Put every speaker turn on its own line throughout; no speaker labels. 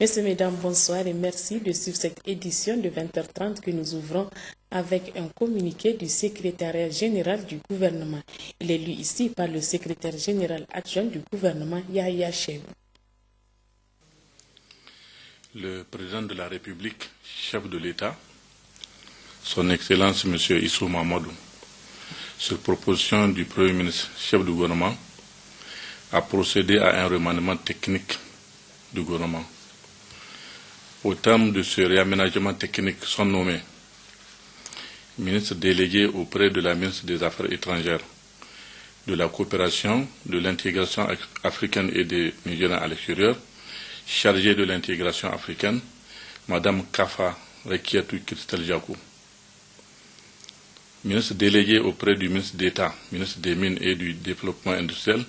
Messieurs, mesdames, bonsoir et merci de suivre cette édition de 20h30 que nous ouvrons avec un communiqué du secrétariat général du gouvernement. Il est lu ici par le secrétaire général adjoint du gouvernement, Yahya Chebou.
Le président de la République, chef de l'État, son Excellence M. Issou Mahamadou, sur proposition du Premier ministre, chef du gouvernement, a procédé à un remaniement technique du gouvernement. Au terme de ce réaménagement technique, sont nommés ministre délégué auprès de la ministre des Affaires étrangères, de la coopération, de l'intégration africaine et des Nigériens à l'extérieur, chargé de l'intégration africaine, Madame Kafa Rekiatou Christelle Jakou. Ministre délégué auprès du ministre d'État, ministre des Mines et du Développement industriel,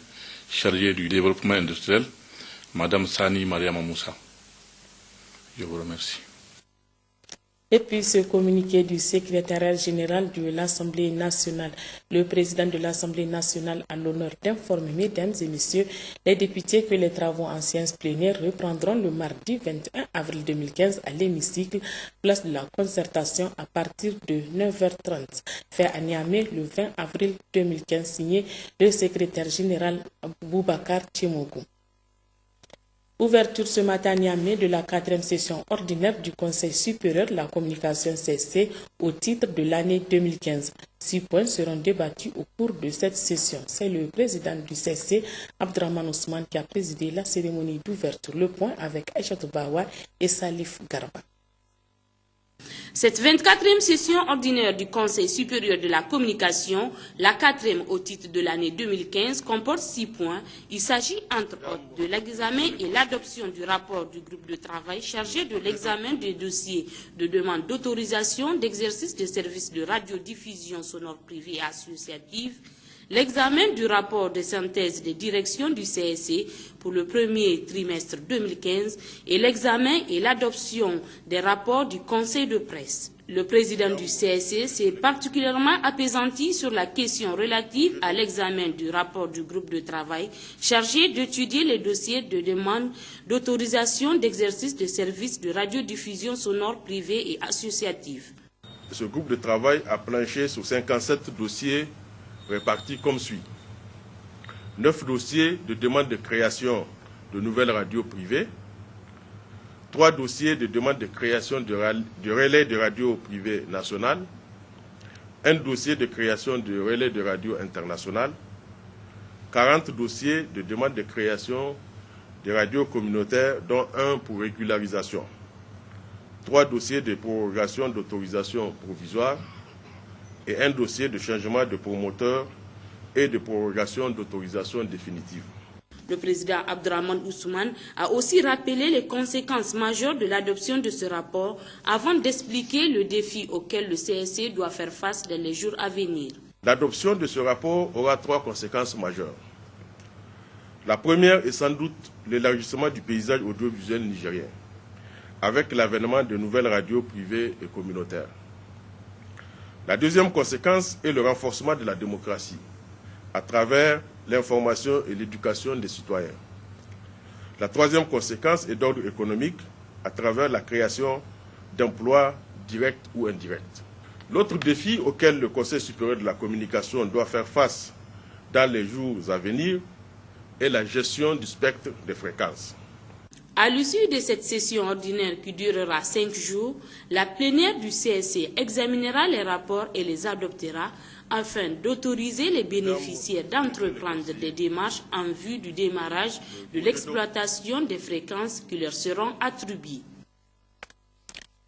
chargé du développement industriel, Madame Sani Mariama Moussa. Je vous remercie.
Et puis ce communiqué du secrétariat général de l'Assemblée nationale. Le président de l'Assemblée nationale a l'honneur d'informer, mesdames et messieurs, les députés que les travaux en séance plénière reprendront le mardi 21 avril 2015 à l'hémicycle, place de la concertation à partir de 9h30. Fait à Niamey le 20 avril 2015, signé le secrétaire général Boubacar Tchemougou. Ouverture ce matin à Niamey de la 4e session ordinaire du Conseil supérieur de la communication CSC au titre de l'année 2015. 6 points seront débattus au cours de cette session. C'est le président du CSC, Abdraman Ousmane, qui a présidé la cérémonie d'ouverture. Le point avec Aïchatou Bawa et Salif Garba.
Cette 24e session ordinaire du Conseil supérieur de la communication, la 4e au titre de l'année 2015, comporte 6 points. Il s'agit entre autres de l'examen et l'adoption du rapport du groupe de travail chargé de l'examen des dossiers de demande d'autorisation d'exercice des services de radiodiffusion sonore privée et associative, l'examen du rapport de synthèse des directions du CSC pour le premier trimestre 2015 et l'examen et l'adoption des rapports du Conseil de presse. Le président du CSC s'est particulièrement appesanti sur la question relative à l'examen du rapport du groupe de travail chargé d'étudier les dossiers de demande d'autorisation d'exercice de services de radiodiffusion sonore privée et associative.
Ce groupe de travail a planché sur 57 dossiers répartis comme suit. 9 dossiers de demande de création de nouvelles radios privées, 3 dossiers de demande de création de relais de radio privées nationales, 1 dossier de création de relais de radio internationales, 40 dossiers de demande de création de radios communautaires, dont 1 pour régularisation, 3 dossiers de prorogation d'autorisation provisoire, et 1 dossier de changement de promoteur et de prorogation d'autorisation définitive.
Le président Abdraman Ousmane a aussi rappelé les conséquences majeures de l'adoption de ce rapport avant d'expliquer le défi auquel le CSC doit faire face dans les jours à venir.
L'adoption de ce rapport aura 3 conséquences majeures. La première est sans doute l'élargissement du paysage audiovisuel nigérien, avec l'avènement de nouvelles radios privées et communautaires. La deuxième conséquence est le renforcement de la démocratie à travers l'information et l'éducation des citoyens. La troisième conséquence est d'ordre économique à travers la création d'emplois directs ou indirects. L'autre défi auquel le Conseil supérieur de la communication doit faire face dans les jours à venir est la gestion du spectre des fréquences.
À l'issue de cette session ordinaire qui durera 5 jours, la plénière du CSC examinera les rapports et les adoptera afin d'autoriser les bénéficiaires d'entreprendre des démarches en vue du démarrage de l'exploitation des fréquences qui leur seront attribuées.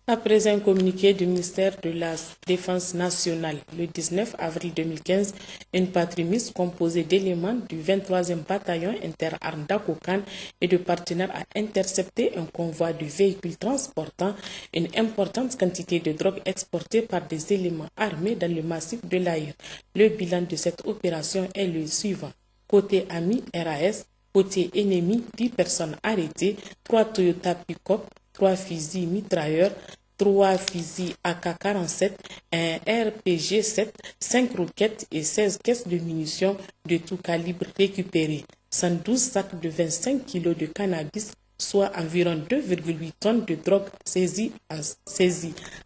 Après un communiqué du ministère de la Défense nationale, le 19 avril 2015, une patrouille mixte composée d'éléments du 23e bataillon interarmes d'Akokan et de partenaires a intercepté un convoi de véhicules transportant une importante quantité de drogue exportée par des éléments armés dans le massif de l'Aïr. Le bilan de cette opération est le suivant. Côté ami RAS, côté ennemi, 10 personnes arrêtées, 3 Toyota Pick-up, 3 fusils mitrailleurs, 3 fusils AK-47, un RPG-7, 5 roquettes et 16 caisses de munitions de tout calibre récupérées, 112 sacs de 25 kg de cannabis, soit environ 2,8 tonnes de drogue saisies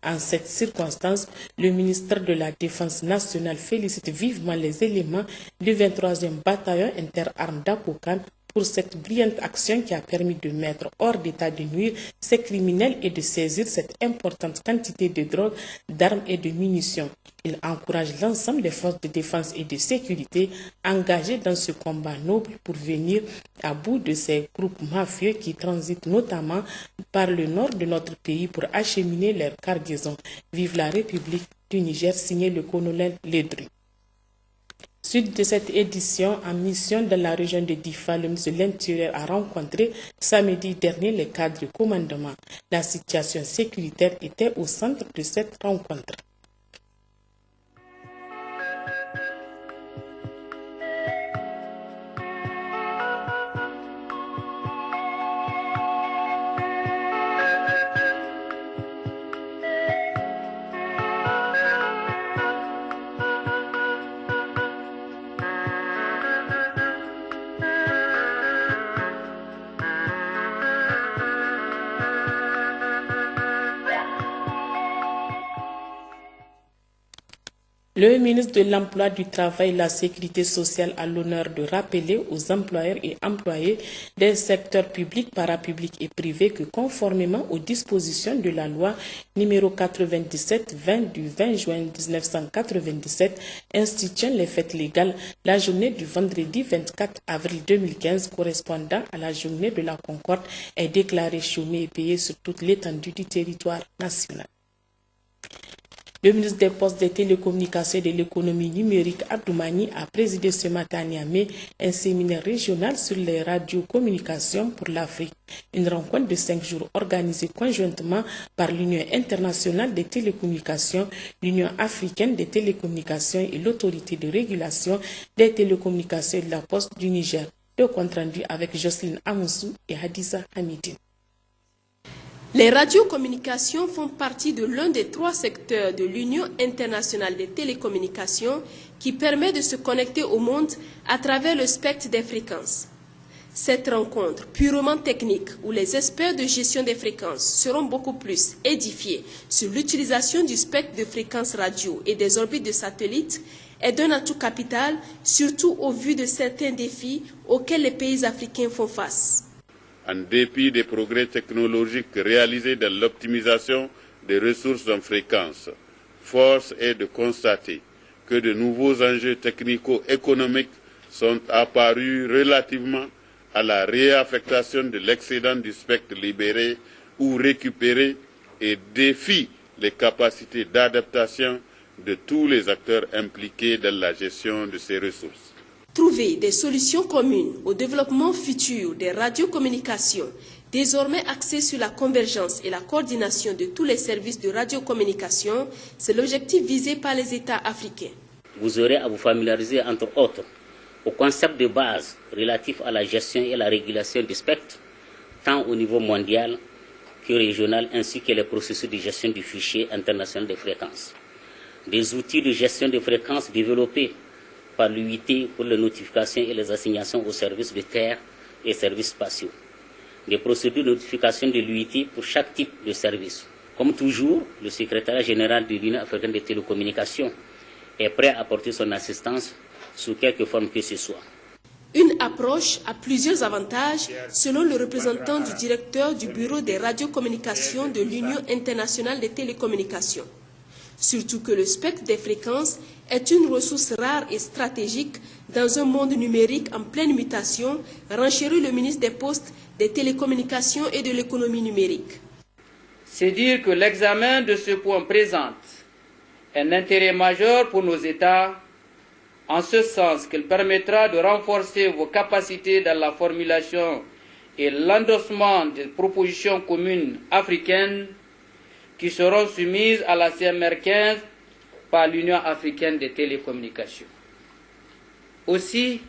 en cette circonstance. Le ministère de la Défense nationale félicite vivement les éléments du 23e bataillon interarmes d'Apokan pour cette brillante action qui a permis de mettre hors d'état de nuire ces criminels et de saisir cette importante quantité de drogue, d'armes et de munitions. Il encourage l'ensemble des forces de défense et de sécurité engagées dans ce combat noble pour venir à bout de ces groupes mafieux qui transitent notamment par le nord de notre pays pour acheminer leurs cargaisons. Vive la République du Niger, signé le colonel Ledru. Suite de cette édition, en mission dans la région de Difa, le ministre de l'Intérieur a rencontré samedi dernier les cadres du commandement. La situation sécuritaire était au centre de cette rencontre. Le ministre de l'Emploi, du Travail et de la Sécurité sociale a l'honneur de rappeler aux employeurs et employés des secteurs publics, parapublics et privés que conformément aux dispositions de la loi numéro 97-20 du 20 juin 1997 instituant les fêtes légales, la journée du vendredi 24 avril 2015 correspondant à la journée de la Concorde est déclarée chômée et payée sur toute l'étendue du territoire national. Le ministre des Postes, des Télécommunications et de l'économie numérique, Abdoumani, a présidé ce matin à Niamey un séminaire régional sur les radiocommunications pour l'Afrique. Une rencontre de 5 jours organisée conjointement par l'Union internationale des télécommunications, l'Union africaine des télécommunications et l'autorité de régulation des télécommunications et de la Poste du Niger. Le compte rendu avec Jocelyne Amoussou et Hadiza Hamidine.
Les radiocommunications font partie de l'un des 3 secteurs de l'Union internationale des télécommunications qui permet de se connecter au monde à travers le spectre des fréquences. Cette rencontre purement technique où les experts de gestion des fréquences seront beaucoup plus édifiés sur l'utilisation du spectre de fréquences radio et des orbites de satellites est d'un atout capital, surtout au vu de certains défis auxquels les pays africains font face.
En dépit des progrès technologiques réalisés dans l'optimisation des ressources en fréquence, force est de constater que de nouveaux enjeux technico-économiques sont apparus relativement à la réaffectation de l'excédent du spectre libéré ou récupéré et défient les capacités d'adaptation de tous les acteurs impliqués dans la gestion de ces ressources.
Trouver des solutions communes au développement futur des radiocommunications, désormais axées sur la convergence et la coordination de tous les services de radiocommunication, c'est l'objectif visé par les États africains.
Vous aurez à vous familiariser, entre autres, au concept de base relatif à la gestion et la régulation du spectre, tant au niveau mondial que régional, ainsi que les processus de gestion du fichier international des fréquences. Des outils de gestion des fréquences développés par l'UIT pour les notifications et les assignations aux services de terre et services spatiaux. Des procédures de notification de l'UIT pour chaque type de service. Comme toujours, le secrétariat général de l'Union africaine des télécommunications est prêt à apporter son assistance sous quelque forme que ce soit.
Une approche a plusieurs avantages selon le représentant du directeur du Bureau des radiocommunications de l'Union internationale des télécommunications. Surtout que le spectre des fréquences est une ressource rare et stratégique dans un monde numérique en pleine mutation, renchérit le ministre des Postes, des Télécommunications et de l'économie numérique.
C'est dire que l'examen de ce point présente un intérêt majeur pour nos États, en ce sens qu'il permettra de renforcer vos capacités dans la formulation et l'endossement des propositions communes africaines qui seront soumises à la CMR 15 par l'Union africaine des télécommunications. Aussi,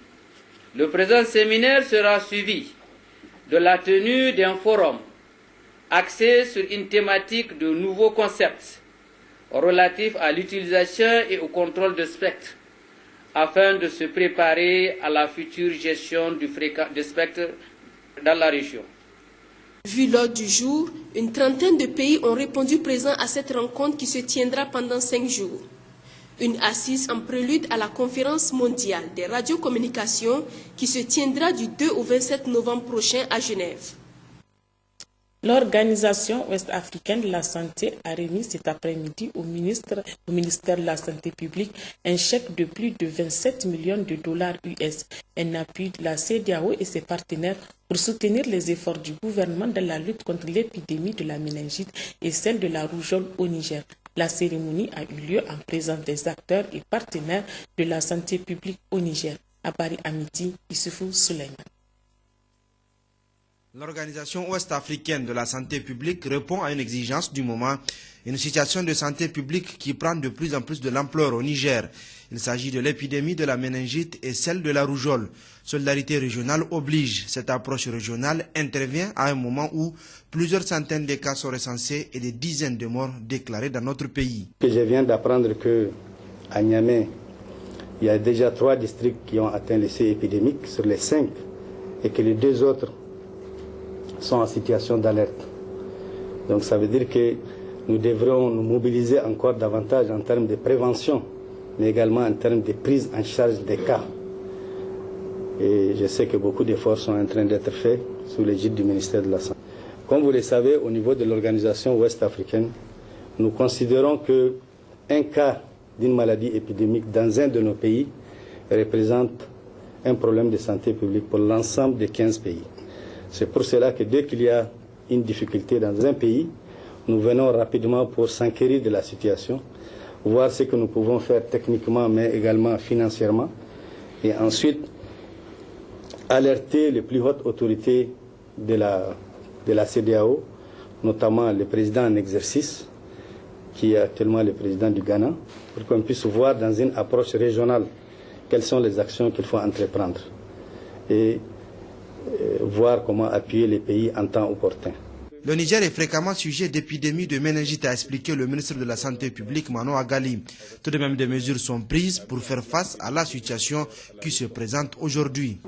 le présent séminaire sera suivi de la tenue d'un forum axé sur une thématique de nouveaux concepts relatifs à l'utilisation et au contrôle de spectre, afin de se préparer à la future gestion du spectre dans la région.
Vu l'ordre du jour, une trentaine de pays ont répondu présents à cette rencontre qui se tiendra pendant 5 jours. Une assise en prélude à la conférence mondiale des radiocommunications qui se tiendra du 2 au 27 novembre prochain à Genève.
L'Organisation ouest-africaine de la santé a remis cet après-midi au ministère de la Santé publique un chèque de plus de 27 millions de dollars US, un appui de la CEDEAO et ses partenaires pour soutenir les efforts du gouvernement dans la lutte contre l'épidémie de la méningite et celle de la rougeole au Niger. La cérémonie a eu lieu en présence des acteurs et partenaires de la santé publique au Niger. À Paris à midi, Issoufou Souleymane.
L'Organisation ouest-africaine de la santé publique répond à une exigence du moment, une situation de santé publique qui prend de plus en plus de l'ampleur au Niger. Il s'agit de l'épidémie de la méningite et celle de la rougeole. Solidarité régionale oblige. Cette approche régionale intervient à un moment où plusieurs centaines de cas sont recensés et des dizaines de morts déclarées dans notre pays.
Je viens d'apprendre qu'à Niamey, il y a déjà 3 districts qui ont atteint le seuil épidémique sur les 5 et que les 2 autres sont en situation d'alerte. Donc ça veut dire que nous devrons nous mobiliser encore davantage en termes de prévention, mais également en termes de prise en charge des cas. Et je sais que beaucoup d'efforts sont en train d'être faits sous l'égide du ministère de la Santé. Comme vous le savez, au niveau de l'organisation ouest-africaine, nous considérons qu'un cas d'une maladie épidémique dans un de nos pays représente un problème de santé publique pour l'ensemble des 15 pays. C'est pour cela que dès qu'il y a une difficulté dans un pays, nous venons rapidement pour s'enquérir de la situation, voir ce que nous pouvons faire techniquement, mais également financièrement, et ensuite alerter les plus hautes autorités de la CEDEAO, notamment le président en exercice, qui est actuellement le président du Ghana, pour qu'on puisse voir dans une approche régionale quelles sont les actions qu'il faut entreprendre. Et voir comment appuyer les pays en temps opportun.
Le Niger est fréquemment sujet d'épidémies de méningite, a expliqué le ministre de la Santé publique, Mano Agali. Tout de même, des mesures sont prises pour faire face à la situation qui se présente aujourd'hui.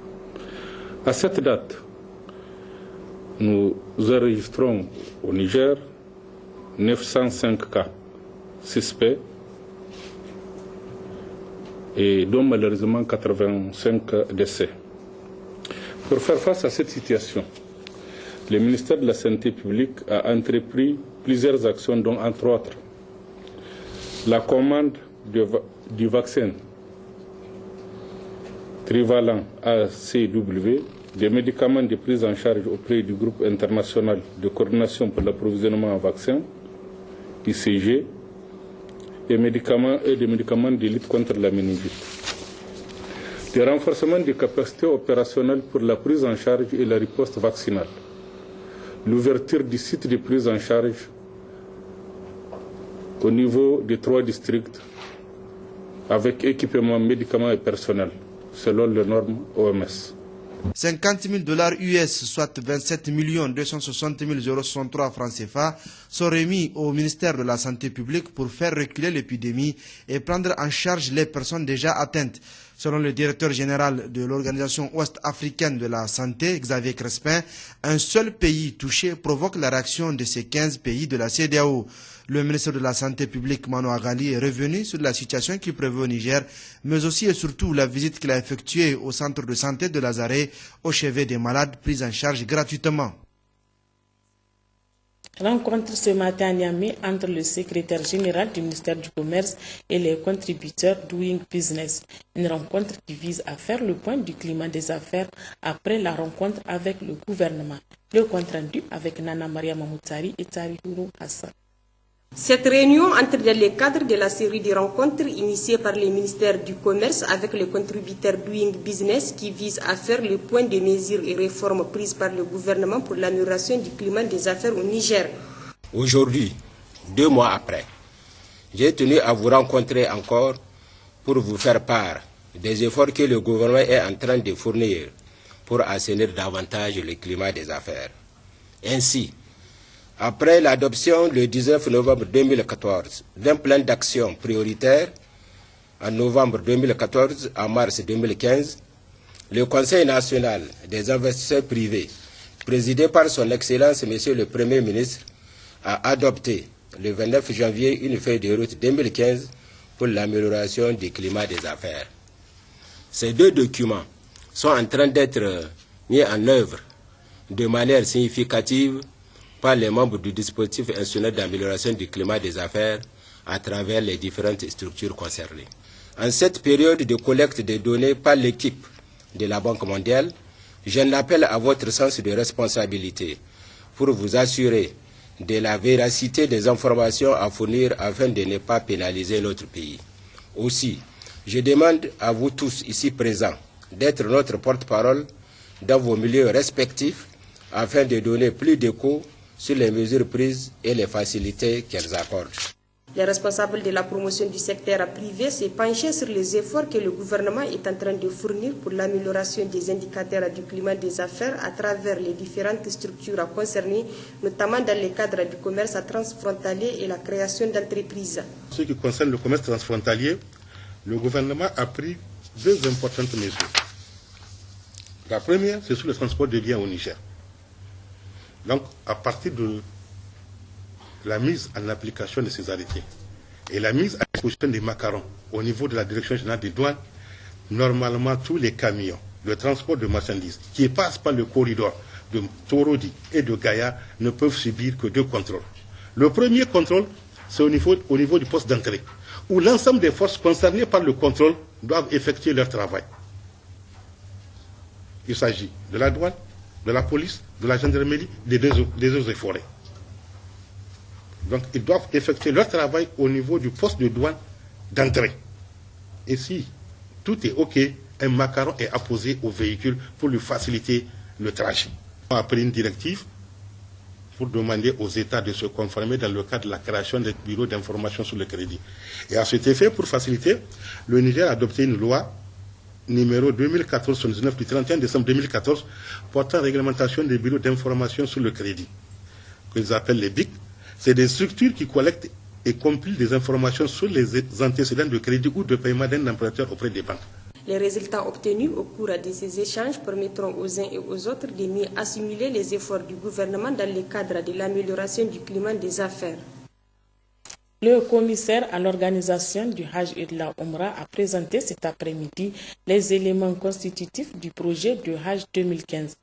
À cette date, nous enregistrons au Niger 905 cas suspects et dont malheureusement 85 décès. Pour faire face à cette situation, le ministère de la Santé publique a entrepris plusieurs actions, dont entre autres la commande du vaccin trivalent ACW, des médicaments de prise en charge auprès du groupe international de coordination pour l'approvisionnement en vaccins, ICG, et des médicaments de lutte contre la méningite. Le renforcement des capacités opérationnelles pour la prise en charge et la riposte vaccinale. L'ouverture du site de prise en charge au niveau des 3 districts avec équipement, médicaments et personnel, selon les normes OMS.
50 000 $ US, soit 27 260 063 francs CFA, sont remis au ministère de la Santé publique pour faire reculer l'épidémie et prendre en charge les personnes déjà atteintes. Selon le directeur général de l'Organisation ouest-africaine de la santé, Xavier Crespin, un seul pays touché provoque la réaction de ces 15 pays de la CEDEAO. Le ministre de la Santé publique, Mano Agali, est revenu sur la situation qui prévaut au Niger, mais aussi et surtout la visite qu'il a effectuée au centre de santé de Lazare, au chevet des malades pris en charge gratuitement.
Rencontre ce matin à Niamey entre le secrétaire général du ministère du Commerce et les contributeurs Doing Business. Une rencontre qui vise à faire le point du climat des affaires après la rencontre avec le gouvernement. Le compte rendu avec Nana Maria Mamoutari et Tarihuru Hassan.
Cette réunion entre dans le cadre de la série de rencontres initiées par le ministère du Commerce avec les contributeurs Doing Business qui vise à faire le point des mesures et réformes prises par le gouvernement pour l'amélioration du climat des affaires au Niger.
Aujourd'hui, 2 mois après, j'ai tenu à vous rencontrer encore pour vous faire part des efforts que le gouvernement est en train de fournir pour assainir davantage le climat des affaires. Ainsi, après l'adoption le 19 novembre 2014 d'un plan d'action prioritaire, en novembre 2014 à mars 2015, le Conseil national des investisseurs privés présidé par son Excellence Monsieur le Premier ministre, a adopté le 29 janvier une feuille de route 2015 pour l'amélioration du climat des affaires. Ces deux documents sont en train d'être mis en œuvre de manière significative par les membres du dispositif institutionnel d'amélioration du climat des affaires à travers les différentes structures concernées. En cette période de collecte des données par l'équipe de la Banque mondiale, j'en appelle à votre sens de responsabilité pour vous assurer de la véracité des informations à fournir afin de ne pas pénaliser notre pays. Aussi, je demande à vous tous ici présents d'être notre porte-parole dans vos milieux respectifs afin de donner plus d'écho sur les mesures prises et les facilités qu'elles accordent.
Les responsables de la promotion du secteur privé s'est penché sur les efforts que le gouvernement est en train de fournir pour l'amélioration des indicateurs du climat des affaires à travers les différentes structures concernées, notamment dans le cadre du commerce transfrontalier et la création d'entreprises.
En ce qui concerne le commerce transfrontalier, le gouvernement a pris deux importantes mesures. La première, c'est sur le transport des biens au Niger. Donc, à partir de la mise en application de ces arrêtés et la mise à disposition des macarons au niveau de la Direction générale des douanes, normalement tous les camions de transport de marchandises qui passent par le corridor de Torodi et de Gaïa ne peuvent subir que deux contrôles. Le premier contrôle, c'est au niveau du poste d'entrée, où l'ensemble des forces concernées par le contrôle doivent effectuer leur travail. Il s'agit de la douane, de la police, de la gendarmerie, des eaux et forêts. Donc, ils doivent effectuer leur travail au niveau du poste de douane d'entrée. Et si tout est OK, un macaron est apposé au véhicule pour lui faciliter le trajet. On a pris une directive pour demander aux États de se conformer dans le cadre de la création des bureaux d'information sur le crédit. Et à cet effet, pour faciliter, le Niger a adopté une loi numéro 2014-79 du 31 décembre 2014 portant réglementation des bureaux d'information sur le crédit, qu'ils appellent les BIC. C'est des structures qui collectent et compilent des informations sur les antécédents de crédit ou de paiement d'un emprunteur auprès des banques.
Les résultats obtenus au cours de ces échanges permettront aux uns et aux autres de mieux assimiler les efforts du gouvernement dans le cadre de l'amélioration du climat des affaires.
Le commissaire à l'organisation du Hajj et de la Omra a présenté cet après-midi les éléments constitutifs du projet de Hajj 2015.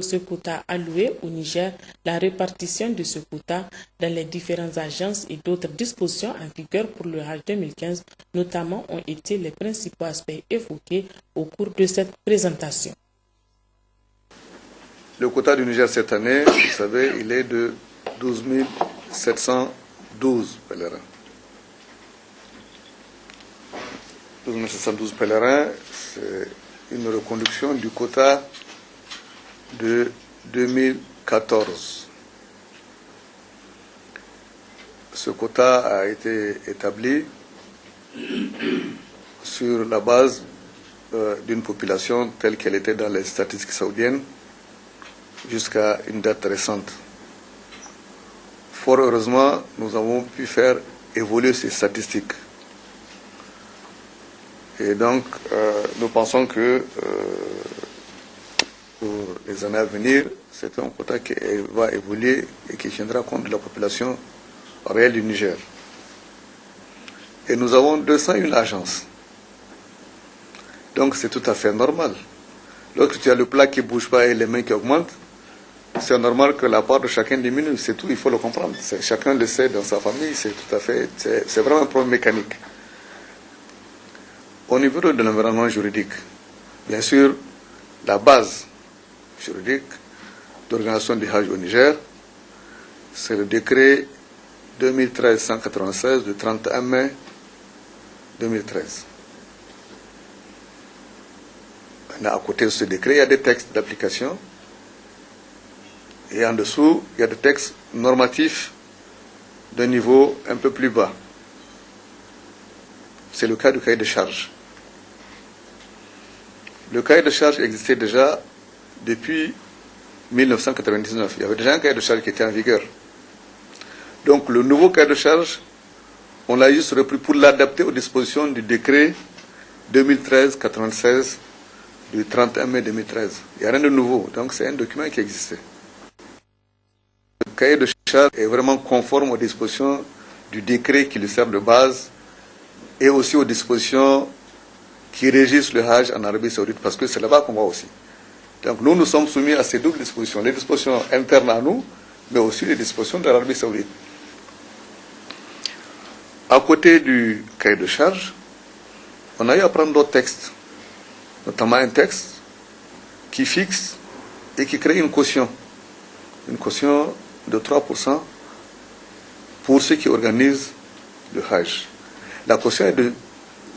Ce quota alloué au Niger, la répartition de ce quota dans les différentes agences et d'autres dispositions en vigueur pour le Hajj 2015, notamment, ont été les principaux aspects évoqués au cours de cette présentation.
Le quota du Niger cette année, vous savez, il est de 12 712 pèlerins. 12 712 pèlerins, c'est une reconduction du quota de 2014. Ce quota a été établi sur la base d'une population telle qu'elle était dans les statistiques saoudiennes jusqu'à une date récente. Fort heureusement, nous avons pu faire évoluer ces statistiques. Et donc, nous pensons que pour les années à venir, c'est un quota qui va évoluer et qui tiendra compte de la population réelle du Niger. Et nous avons 201 agences. Donc c'est tout à fait normal. Lorsque tu as le plat qui ne bouge pas et les mains qui augmentent, c'est normal que la part de chacun diminue. C'est tout, il faut le comprendre. Chacun le sait dans sa famille, c'est tout à fait, c'est vraiment un problème mécanique. Au niveau de l'environnement juridique, bien sûr, la base juridique d'organisation du Hajj au Niger, c'est le décret 2013-196 du 31 mai 2013. Maintenant, à côté de ce décret, il y a des textes d'application et en dessous, il y a des textes normatifs d'un niveau un peu plus bas. C'est le cas du cahier de charges. Le cahier de charges existait déjà depuis 1999. Il y avait déjà un cahier de charges qui était en vigueur. Donc le nouveau cahier de charges, on l'a juste repris pour l'adapter aux dispositions du décret 2013-96 du 31 mai 2013. Il n'y a rien de nouveau, donc c'est un document qui existait. cahier de charge est vraiment conforme aux dispositions du décret qui lui sert de base et aussi aux dispositions qui régissent le Hajj en Arabie Saoudite, parce que c'est là-bas qu'on va aussi. Donc nous sommes soumis à ces doubles dispositions, les dispositions internes à nous, mais aussi les dispositions de l'Arabie Saoudite. À côté du cahier de charge, on a eu à prendre d'autres textes, notamment un texte qui fixe et qui crée une caution de 3% pour ceux qui organisent le Hajj. La caution est de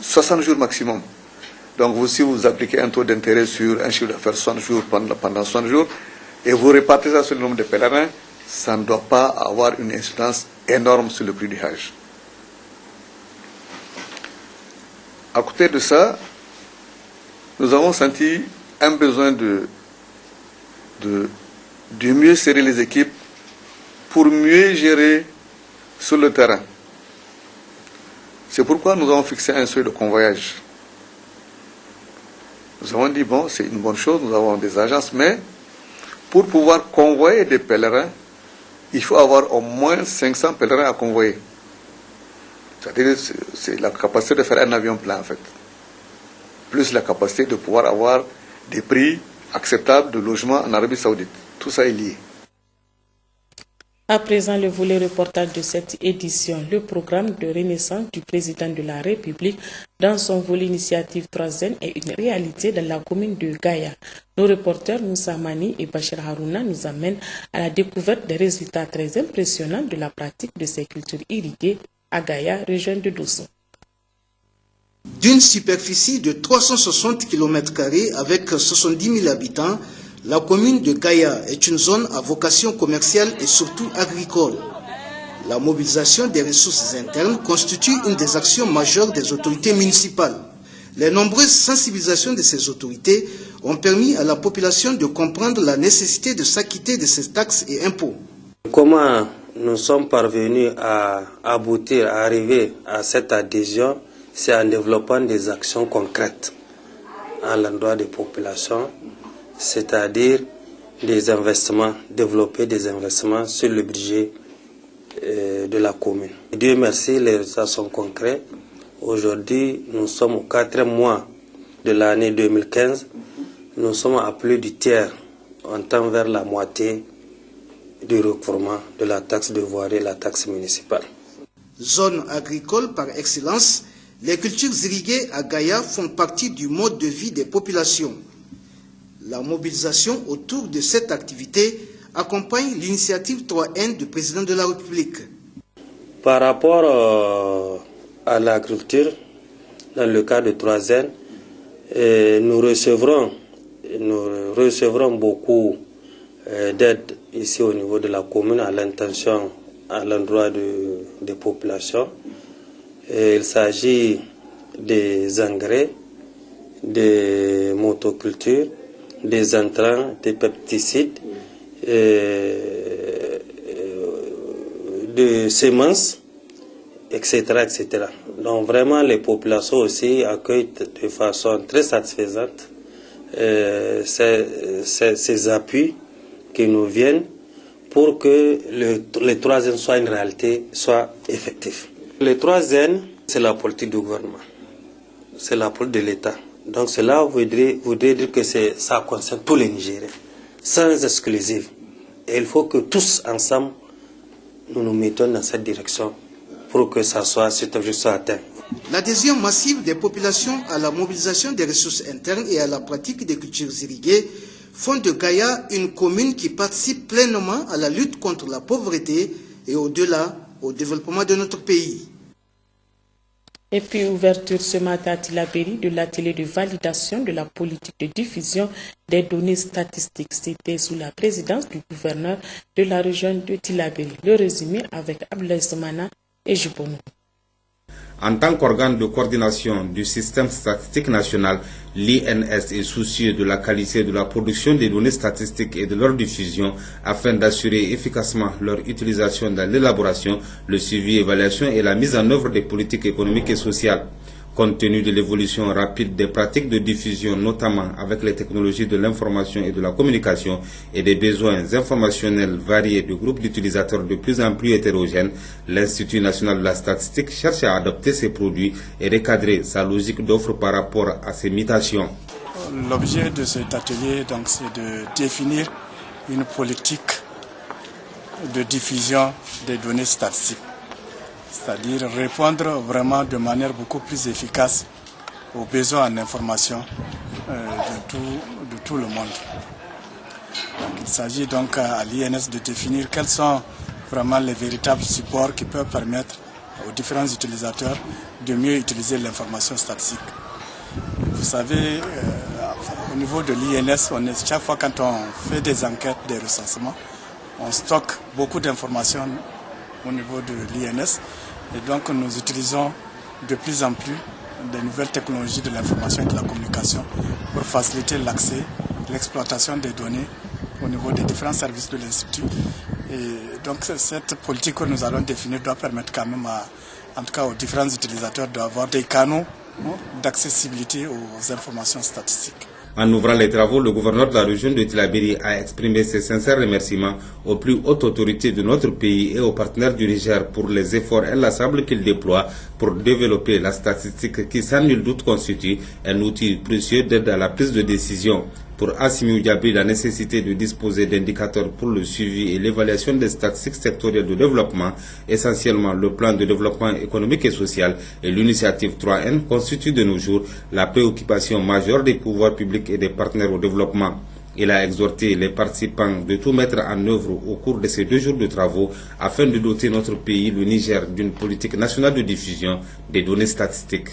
60 jours maximum. Donc si vous appliquez un taux d'intérêt sur un chiffre d'affaires 60 jours pendant 60 jours et vous répartissez ça sur le nombre de pèlerins, ça ne doit pas avoir une incidence énorme sur le prix du Hajj. À côté de ça, nous avons senti un besoin de mieux serrer les équipes pour mieux gérer sur le terrain. C'est pourquoi nous avons fixé un seuil de convoyage. Nous avons dit, bon, c'est une bonne chose, nous avons des agences, mais pour pouvoir convoyer des pèlerins, il faut avoir au moins 500 pèlerins à convoyer. C'est-à-dire, c'est la capacité de faire un avion plein, en fait. Plus la capacité de pouvoir avoir des prix acceptables de logement en Arabie Saoudite. Tout ça est lié.
À présent, le volet reportage de cette édition, le programme de renaissance du président de la République dans son volet initiative 3N est une réalité dans la commune de Gaïa. Nos reporters Moussa Mani et Bachir Harouna nous amènent à la découverte des résultats très impressionnants de la pratique de ces cultures irriguées à Gaïa, région de Dosso.
D'une superficie de 360 km² avec 70 000 habitants, la commune de Gaïa est une zone à vocation commerciale et surtout agricole. La mobilisation des ressources internes constitue une des actions majeures des autorités municipales. Les nombreuses sensibilisations de ces autorités ont permis à la population de comprendre la nécessité de s'acquitter de ces taxes et impôts.
Comment nous sommes parvenus à aboutir, à arriver à cette adhésion, c'est en développant des actions concrètes à l'endroit des populations, c'est-à-dire des investissements, développer des investissements sur le budget de la commune. Dieu merci, les résultats sont concrets. Aujourd'hui, nous sommes au 4e mois de l'année 2015. Nous sommes à plus du tiers, on tend vers la moitié du recouvrement de la taxe de voirie et la taxe municipale.
Zone agricole par excellence, les cultures irriguées à Gaïa font partie du mode de vie des populations. La mobilisation autour de cette activité accompagne l'initiative 3N du président de la République.
Par rapport à l'agriculture, dans le cas de 3N, nous recevrons beaucoup d'aide ici au niveau de la commune à l'intention, à l'endroit des populations. Il s'agit des engrais, des motocultures, des intrants, des pesticides, des semences, etc., etc. Donc vraiment les populations aussi accueillent de façon très satisfaisante ces appuis qui nous viennent pour que le 3N soit une réalité, soit effectif. Le 3N, c'est la politique du gouvernement, c'est la politique de l'État. Donc cela voudrait dire que ça concerne tous les Nigériens, sans exclusive. Et il faut que tous ensemble, nous nous mettons dans cette direction pour que cet objectif soit atteint.
L'adhésion massive des populations à la mobilisation des ressources internes et à la pratique des cultures irriguées font de Gaïa une commune qui participe pleinement à la lutte contre la pauvreté et au-delà au développement de notre pays.
Et puis, ouverture ce matin à Tillabéri de l'atelier de validation de la politique de diffusion des données statistiques. C'était sous la présidence du gouverneur de la région de Tillabéri. Le résumé avec Abdoulaye Soumana et Juponou.
En tant qu'organe de coordination du système statistique national, l'INS est soucieux de la qualité de la production des données statistiques et de leur diffusion afin d'assurer efficacement leur utilisation dans l'élaboration, le suivi, l'évaluation et la mise en œuvre des politiques économiques et sociales. Compte tenu de l'évolution rapide des pratiques de diffusion, notamment avec les technologies de l'information et de la communication et des besoins informationnels variés de groupes d'utilisateurs de plus en plus hétérogènes, l'Institut national de la statistique cherche à adopter ses produits et recadrer sa logique d'offre par rapport à ces mutations.
L'objet de cet atelier, donc, c'est de définir une politique de diffusion des données statistiques, c'est-à-dire répondre vraiment de manière beaucoup plus efficace aux besoins en information de tout le monde. Donc, il s'agit donc à l'INS de définir quels sont vraiment les véritables supports qui peuvent permettre aux différents utilisateurs de mieux utiliser l'information statistique. Vous savez, au niveau de l'INS, chaque fois quand on fait des enquêtes, des recensements, on stocke beaucoup d'informations au niveau de l'INS et donc nous utilisons de plus en plus des nouvelles technologies de l'information et de la communication pour faciliter l'accès, l'exploitation des données au niveau des différents services de l'Institut. Et donc cette politique que nous allons définir doit permettre quand même, en tout cas aux différents utilisateurs, d'avoir des canaux d'accessibilité aux informations statistiques.
En ouvrant les travaux, le gouverneur de la région de Tillabéri a exprimé ses sincères remerciements aux plus hautes autorités de notre pays et aux partenaires du Niger pour les efforts inlassables qu'ils déploient pour développer la statistique qui sans nul doute constitue un outil précieux d'aide à la prise de décision. Pour Assimi Diaby, la nécessité de disposer d'indicateurs pour le suivi et l'évaluation des statistiques sectorielles de développement, essentiellement le plan de développement économique et social et l'initiative 3N, constituent de nos jours la préoccupation majeure des pouvoirs publics et des partenaires au développement. Il a exhorté les participants de tout mettre en œuvre au cours de ces 2 jours de travaux afin de doter notre pays, le Niger, d'une politique nationale de diffusion des données statistiques.